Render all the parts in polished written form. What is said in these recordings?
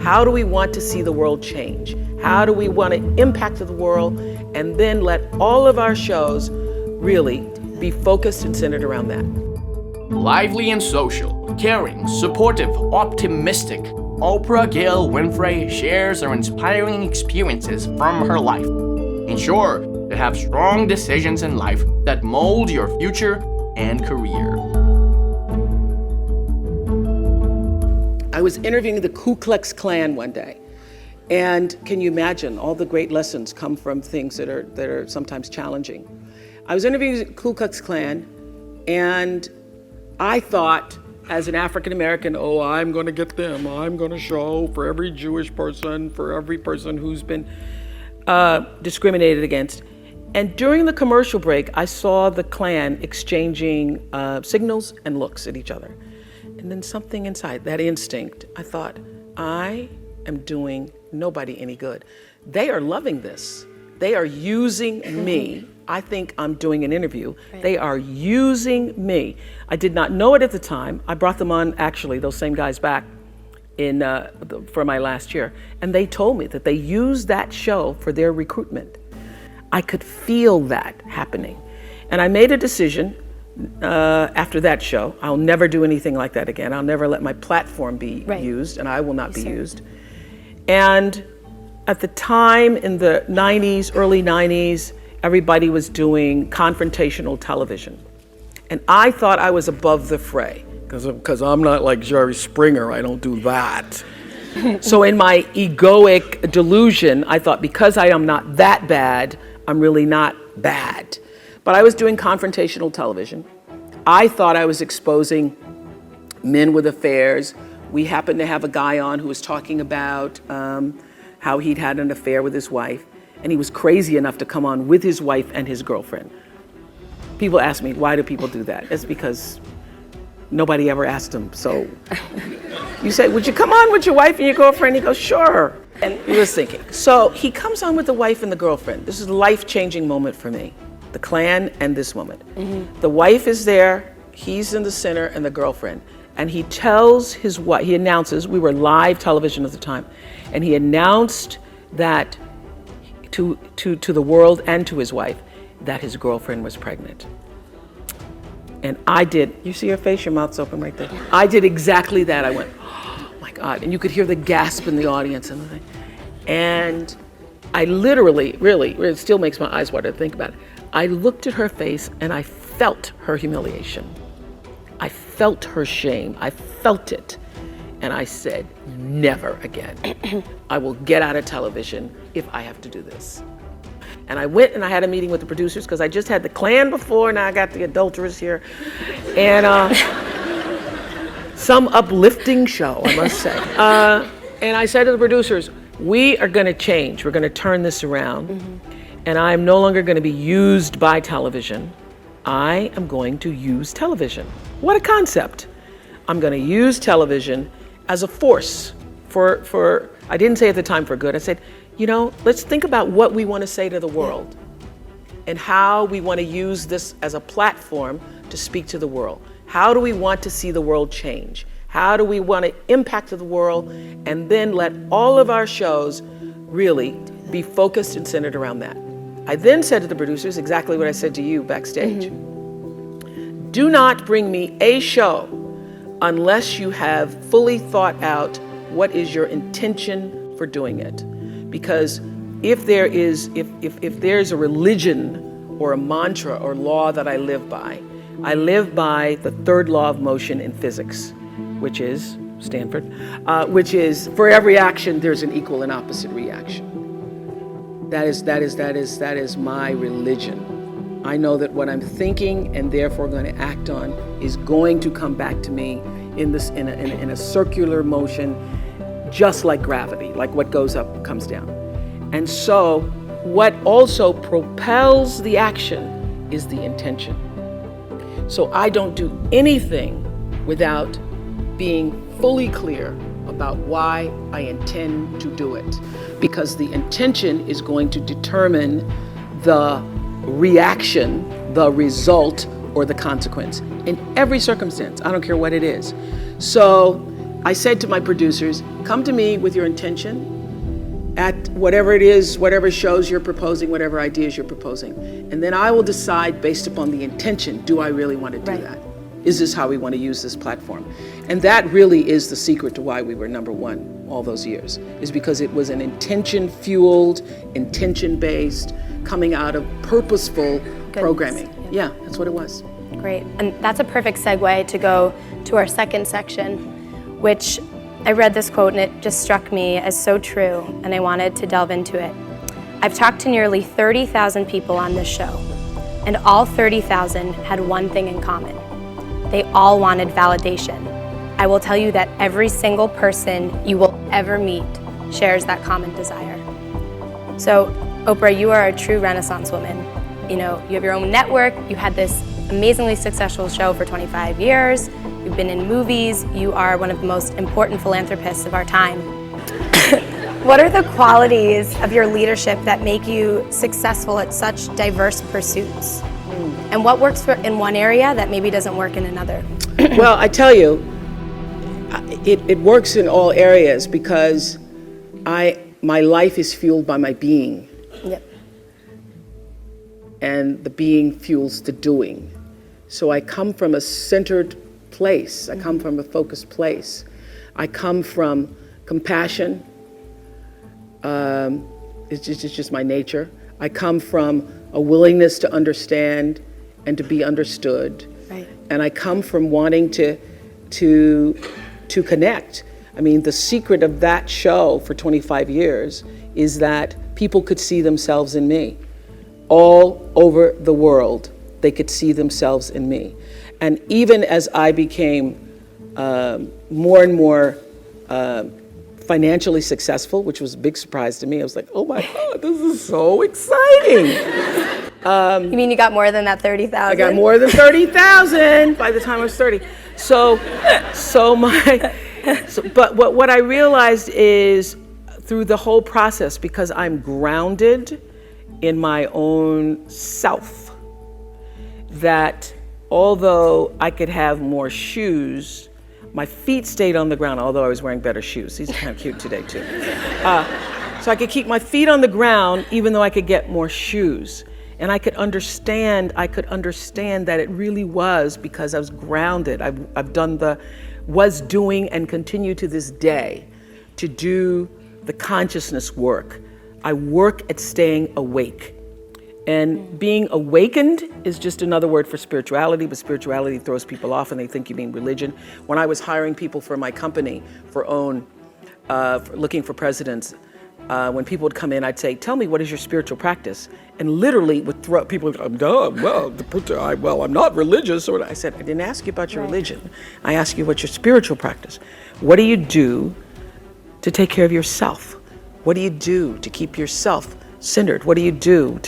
How do we want to see the world change? How do we want to impact the world? And then let all of our shows really be focused and centered around that. Lively and social, caring, supportive, optimistic, Oprah Gail Winfrey shares her inspiring experiences from her life. Ensure to have strong decisions in life that mold your future and career. I was interviewing the Ku Klux Klan one day, and can you imagine all the great lessons come from things that are sometimes challenging. I was interviewing the Ku Klux Klan, and I thought, as an African American, oh, I'm going to get them. I'm going to show for every Jewish person, for every person who's been discriminated against. And during the commercial break, I saw the Klan exchanging signals and looks at each other. And then something inside, that instinct, I thought, I am doing nobody any good. They are loving this. They are using me. I think I'm doing an interview. Right. They are using me. I did not know it at the time. I brought them on, actually, those same guys back for my last year. And they told me that they used that show for their recruitment. I could feel that happening. And I made a decision after that show. I'll never do anything like that again. I'll never let my platform be used, and I will not be used. And at the time in the 90s, early 90s, everybody was doing confrontational television. And I thought I was above the fray, because I'm not like Jerry Springer, I don't do that. So in my egoic delusion, I thought because I am not that bad, I'm really not bad. But I was doing confrontational television. I thought I was exposing men with affairs. We happened to have a guy on who was talking about how he'd had an affair with his wife, and he was crazy enough to come on with his wife and his girlfriend. People ask me, why do people do that? It's because nobody ever asked him. So you say, would you come on with your wife and your girlfriend? He goes, sure. And he was thinking. So he comes on with the wife and the girlfriend. This is a life-changing moment for me. The Klan and this woman. Mm-hmm. The wife is there, he's in the center, and the girlfriend. And he tells his wife, he announces, we were live television at the time, and he announced that to the world and to his wife that his girlfriend was pregnant. And I did, you see your face, your mouth's open right there. I did exactly that. I went, oh my God. And you could hear the gasp in the audience. And I literally, really, it still makes my eyes water to think about it. I looked at her face and I felt her humiliation. I felt her shame. I felt it. And I said, never again. I will get out of television if I have to do this. And I went and I had a meeting with the producers because I just had the Klan before, now I got the adulterers here. And some uplifting show, I must say. And I said to the producers, we are gonna change. We're gonna turn this around. Mm-hmm. And I'm no longer gonna be used by television. I am going to use television. What a concept. I'm gonna use television as a force for I didn't say at the time for good. I said, you know, let's think about what we want to say to the world and how we want to use this as a platform to speak to the world. How do we want to see the world change? How do we want to impact the world? And then let all of our shows really be focused and centered around that. I then said to the producers exactly what I said to you backstage. Mm-hmm. Do not bring me a show unless you have fully thought out what is your intention for doing it. Because if there's a religion or a mantra or law that I live by the third law of motion in physics, which is Stanford, which is for every action there's an equal and opposite reaction. That is my religion. I know that what I'm thinking and therefore going to act on is going to come back to me in a circular motion, just like gravity, like what goes up comes down. And so what also propels the action is the intention. So I don't do anything without being fully clear about why I intend to do it, because the intention is going to determine the reaction, the result, or the consequence in every circumstance. I don't care what it is. So I said to my producers, come to me with your intention at whatever it is, whatever shows you're proposing, whatever ideas you're proposing. And then I will decide based upon the intention, do I really want to do that? Is this how we want to use this platform? And that really is the secret to why we were #1 all those years, is because it was an intention-fueled, intention-based, coming out of purposeful programming. Yeah, that's what it was. Great, and that's a perfect segue to go to our second section, which I read this quote and it just struck me as so true, and I wanted to delve into it. I've talked to nearly 30,000 people on this show, and all 30,000 had one thing in common. They all wanted validation. I will tell you that every single person you will ever meet shares that common desire. So, Oprah, you are a true Renaissance woman. You know, you have your own network, you had this amazingly successful show for 25 years, you've been in movies, you are one of the most important philanthropists of our time. What are the qualities of your leadership that make you successful at such diverse pursuits? And what works in one area that maybe doesn't work in another? Well, I tell you, it works in all areas because my life is fueled by my being. Yep. And the being fuels the doing. So I come from a centered place. I come from a focused place. I come from compassion. It's just my nature. I come from a willingness to understand and to be understood. Right. And I come from wanting to connect. I mean, the secret of that show for 25 years is that people could see themselves in me. All over the world, they could see themselves in me. And even as I became more and more financially successful, which was a big surprise to me, I was like, oh my God, this is so exciting. You mean you got more than that 30,000? I got more than 30,000 by the time I was 30. But what I realized is through the whole process, because I'm grounded in my own self, that although I could have more shoes, my feet stayed on the ground, although I was wearing better shoes. These are kind of cute today too. So I could keep my feet on the ground even though I could get more shoes. And I could understand that it really was because I was grounded. I've done was doing and continue to this day to do the consciousness work. I work at staying awake. And being awakened is just another word for spirituality, but spirituality throws people off and they think you mean religion. When I was hiring people for my company for looking for presidents, when people would come in, I'd say, tell me, what is your spiritual practice? And literally would throw, people would go, well, I'm not religious. So I said, I didn't ask you about your religion. I asked you what's your spiritual practice. What do you do to take care of yourself? What do you do to keep yourself centered? What do you do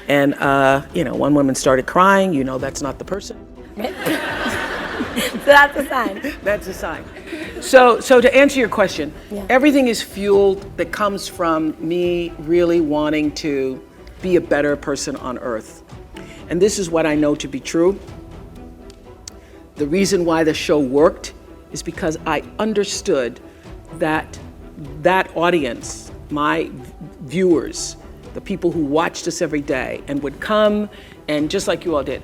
and one woman started crying, that's not the person. So that's a sign. That's a sign. So to answer your question, everything is fueled that comes from me really wanting to be a better person on earth. And this is what I know to be true. The reason why the show worked is because I understood that audience, my viewers, the people who watched us every day and would come and just like you all did,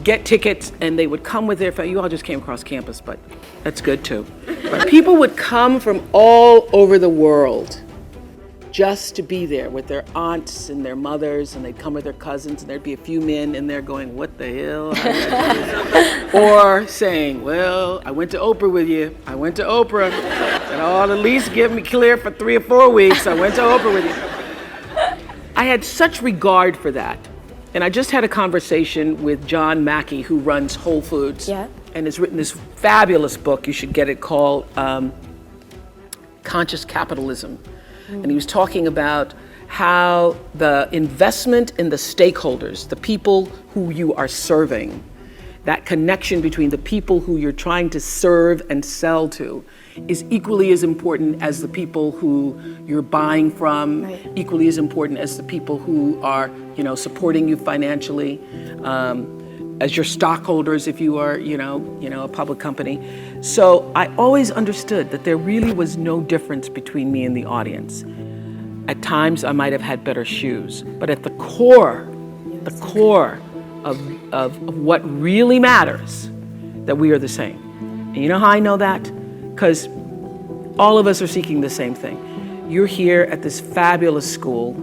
get tickets, and they would come with their family. You all just came across campus, but that's good too. But people would come from all over the world just to be there with their aunts and their mothers, and they'd come with their cousins, and there'd be a few men in there going, what the hell? Or saying, well, I went to Oprah with you. I went to Oprah. And at least give me clear for 3 or 4 weeks. I went to Oprah with you. I had such regard for that. And I just had a conversation with John Mackey, who runs Whole Foods, and has written this fabulous book, you should get it, called Conscious Capitalism. And he was talking about how the investment in the stakeholders, the people who you are serving, that connection between the people who you're trying to serve and sell to is equally as important as the people who you're buying from, equally as important as the people who are, supporting you financially. as your stockholders if you are, a public company. So I always understood that there really was no difference between me and the audience. At times I might have had better shoes, but at the core of what really matters, that we are the same. And you know how I know that? Because all of us are seeking the same thing. You're here at this fabulous school,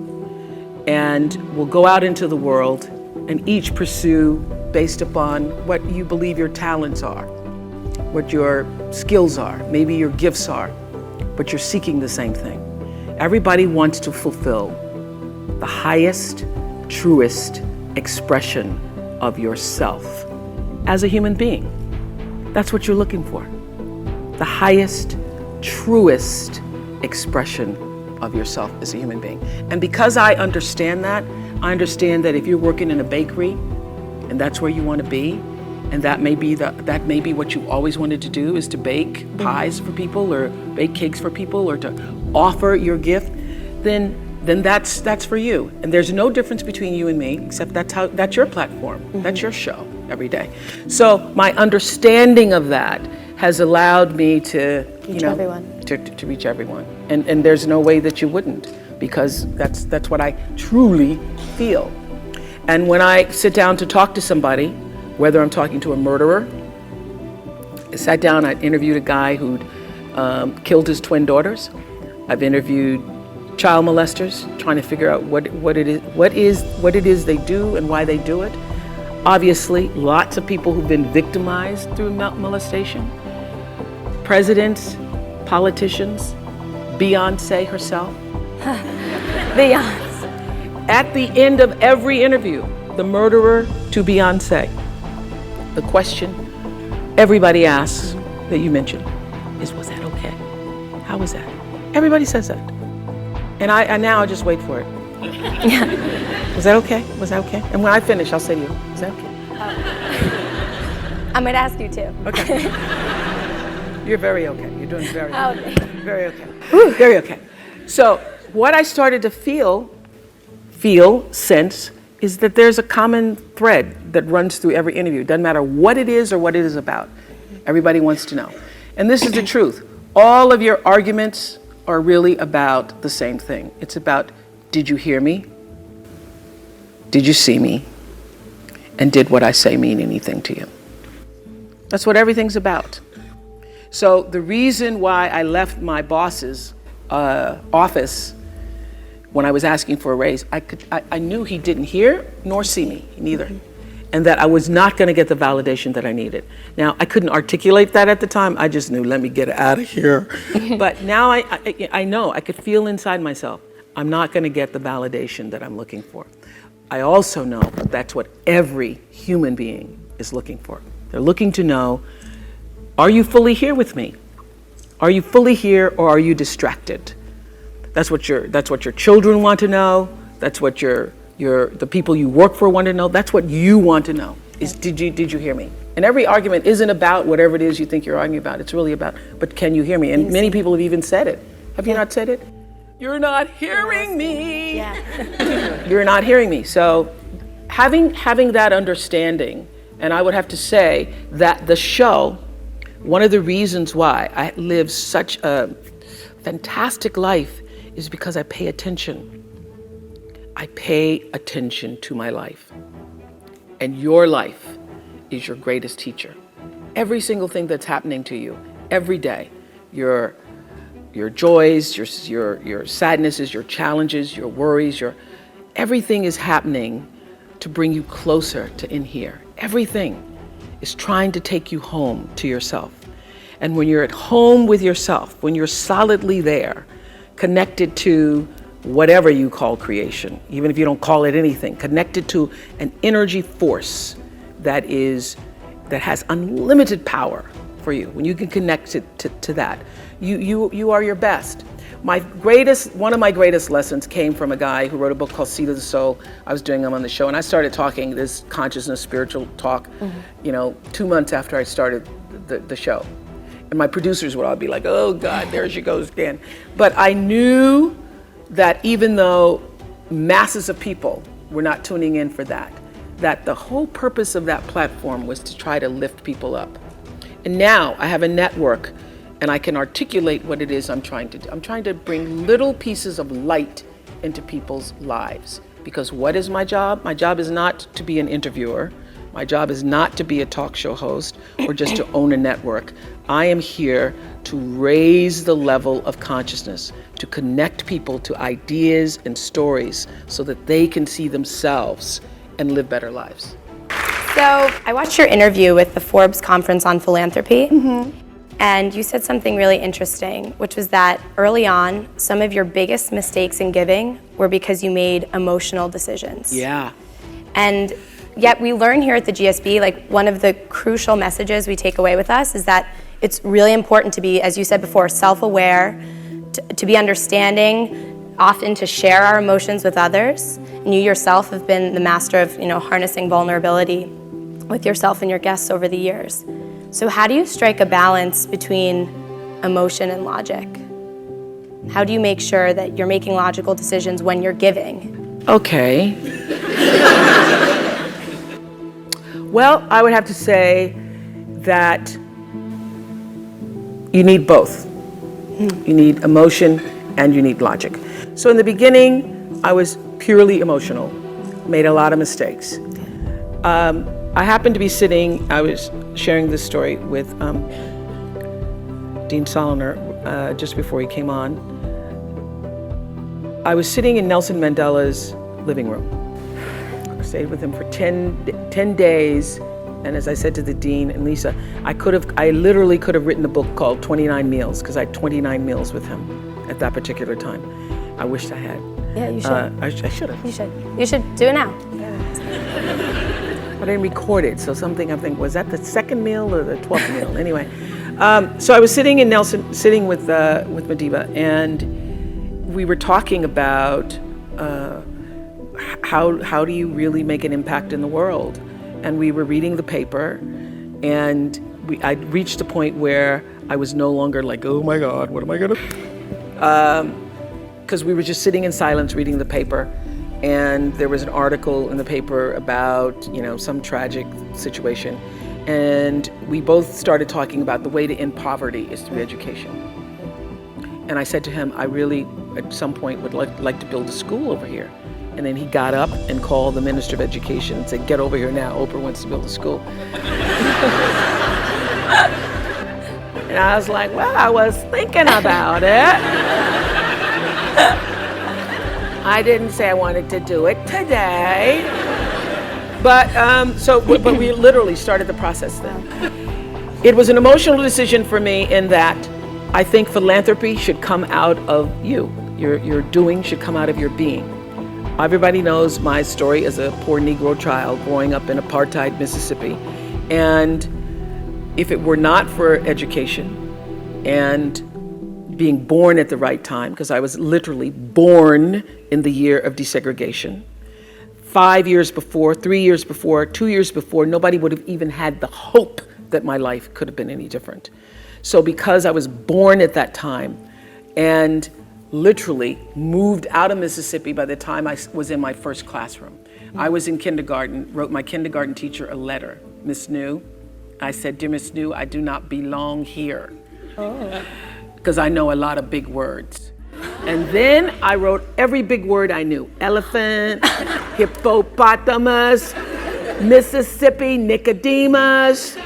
and we'll go out into the world and each pursue based upon what you believe your talents are, what your skills are, maybe your gifts are, but you're seeking the same thing. Everybody wants to fulfill the highest, truest expression of yourself as a human being. That's what you're looking for. The highest, truest expression of yourself as a human being. And because I understand that if you're working in a bakery and that's where you want to be, and that may be what you always wanted to do, is to bake pies for people or bake cakes for people or to offer your gift, then that's for you. And there's no difference between you and me, except that's your platform. That's your show every day. So my understanding of that has allowed me to reach everyone. And there's no way that you wouldn't, because that's what I truly feel. And when I sit down to talk to somebody, whether I'm talking to a murderer, I sat down, I interviewed a guy who'd killed his twin daughters. I've interviewed child molesters, trying to figure out what it is they do and why they do it. Obviously, lots of people who've been victimized through molestation. Presidents, politicians, Beyonce herself. Beyonce. At the end of every interview, the murderer to Beyonce, the question everybody asks that you mentioned is, was that okay? How was that? Everybody says that. And I now just wait for it. Was that okay? Was that okay? And when I finish, I'll say to you, is that okay? I'm going to ask you too. Okay. You're very okay. You're doing very okay. Very okay. Very okay. So what I started to sense, is that there's a common thread that runs through every interview. It doesn't matter what it is or what it is about. Everybody wants to know. And this is the truth. All of your arguments are really about the same thing. It's about, did you hear me? Did you see me? And did what I say mean anything to you? That's what everything's about. So the reason why I left my boss's office when I was asking for a raise, I knew he didn't hear nor see me, neither. And that I was not going to get the validation that I needed. Now, I couldn't articulate that at the time. I just knew, let me get out of here. But now I know, I could feel inside myself, I'm not going to get the validation that I'm looking for. I also know that's what every human being is looking for. They're looking to know, are you fully here with me? Are you fully here, or are you distracted? That's what your children want to know. That's what the people you work for want to know. That's what you want to know, is did you hear me? And every argument isn't about whatever it is you think you're arguing about. It's really about, but can you hear me? And many people have even said it. Have you not said it? You're not hearing me. Yeah. You're not hearing me. So having that understanding, and I would have to say that the show, one of the reasons why I live such a fantastic life is because I pay attention. I pay attention to my life. And your life is your greatest teacher. Every single thing that's happening to you, every day, your joys, your sadnesses, your challenges, your worries, everything is happening to bring you closer to in here. Everything is trying to take you home to yourself. And when you're at home with yourself, when you're solidly there, connected to whatever you call creation, even if you don't call it anything, connected to an energy force that has unlimited power for you. When you can connect to that, you are your best. One of my greatest lessons came from a guy who wrote a book called Seed of the Soul. I was doing him on the show, and I started talking this consciousness, spiritual talk, 2 months after I started the show. And my producers would all be like, oh God, there she goes again. But I knew that even though masses of people were not tuning in for that, that the whole purpose of that platform was to try to lift people up. And now I have a network and I can articulate what it is I'm trying to do. I'm trying to bring little pieces of light into people's lives. Because what is my job? My job is not to be an interviewer. My job is not to be a talk show host or just to own a network. I am here to raise the level of consciousness, to connect people to ideas and stories so that they can see themselves and live better lives. So I watched your interview with the Forbes Conference on Philanthropy, and you said something really interesting, which was that early on, some of your biggest mistakes in giving were because you made emotional decisions. Yeah. And yet we learn here at the GSB, like one of the crucial messages we take away with us is that it's really important to be, as you said before, self-aware, to be understanding, often to share our emotions with others. And you yourself have been the master of, harnessing vulnerability with yourself and your guests over the years. So how do you strike a balance between emotion and logic? How do you make sure that you're making logical decisions when you're giving? Okay. Well, I would have to say that you need both. You need emotion and you need logic. So in the beginning, I was purely emotional, made a lot of mistakes. I happened to be sitting, I was sharing this story with Dean Soloner just before he came on. I was sitting in Nelson Mandela's living room. I stayed with him for 10 days, and as I said to the Dean and Lisa, I literally could have written a book called 29 Meals, because I had 29 meals with him at that particular time. I wished I had. Yeah, you should. I should have. You should. You should do it now. But I didn't record it, so something I think, was that the second meal or the 12th meal? Anyway, so I was sitting in Nelson, sitting with Madiba, and we were talking about how do you really make an impact in the world? And we were reading the paper, and I reached a point where I was no longer like, oh my God, what am I gonna do? Because we were just sitting in silence reading the paper, and there was an article in the paper about, some tragic situation. And we both started talking about the way to end poverty is through education. And I said to him, I really, at some point, would like to build a school over here. And then he got up and called the Minister of Education and said, get over here now, Oprah wants to build a school. And I was like, well, I was thinking about it. I didn't say I wanted to do it today. But we literally started the process then. It was an emotional decision for me in that I think philanthropy should come out of you. Your doing should come out of your being. Everybody knows my story as a poor Negro child growing up in apartheid Mississippi. And if it were not for education and being born at the right time, because I was literally born in the year of desegregation, 5 years before, 3 years before, 2 years before, nobody would have even had the hope that my life could have been any different. So because I was born at that time and literally moved out of Mississippi by the time I was in my first classroom. I was in kindergarten, wrote my kindergarten teacher a letter. Miss New, I said, dear Miss New, I do not belong here. Because I know a lot of big words. And then I wrote every big word I knew. Elephant, hippopotamus, Mississippi, Nicodemus,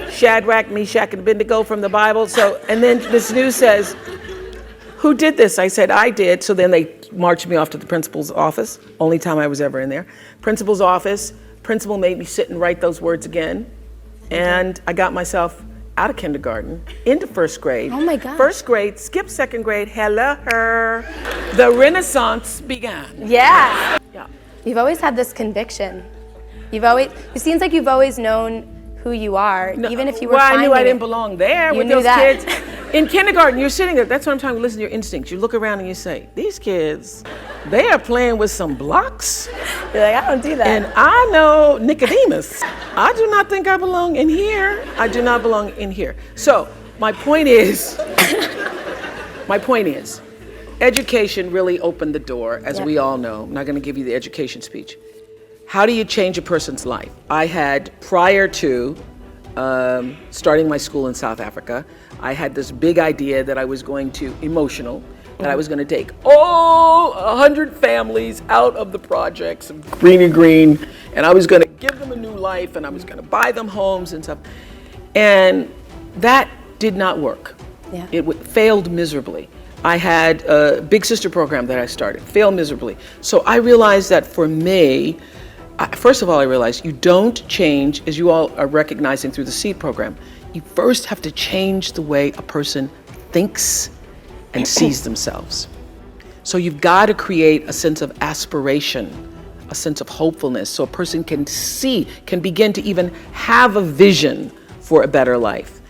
Shadrach, Meshach, and Abednego from the Bible. And then Miss New says, who did this? I said, I did. So then they marched me off to the principal's office. Only time I was ever in there. Principal's office. Principal made me sit and write those words again. And I got myself out of kindergarten into first grade. Oh my God. First grade, skipped second grade, hello her. The Renaissance began. Yeah. Yeah. You've always had this conviction. It seems like you've always known who you are, even if you were I knew I didn't it. belong there You with knew those that. kids. In kindergarten, you're sitting there. That's what I'm talking about. Listen to your instincts. You look around and you say, these kids, they are playing with some blocks. You're like, I don't do that. And I know Nicodemus. I do not think I belong in here. I do not belong in here. So my point is, education really opened the door, as we all know. I'm not going to give you the education speech. How do you change a person's life? I had, prior to starting my school in South Africa, I had this big idea that I was going to, that I was going to take all 100 families out of the projects of green, and I was going to give them a new life, and I was going to buy them homes and stuff. And that did not work. Yeah. It failed miserably. I had a Big Sister program that I started, failed miserably. So I realized that for me, first of all, I realized you don't change, as you all are recognizing through the SEED program, you first have to change the way a person thinks and sees themselves. So you've got to create a sense of aspiration, a sense of hopefulness, so a person can begin to even have a vision for a better life.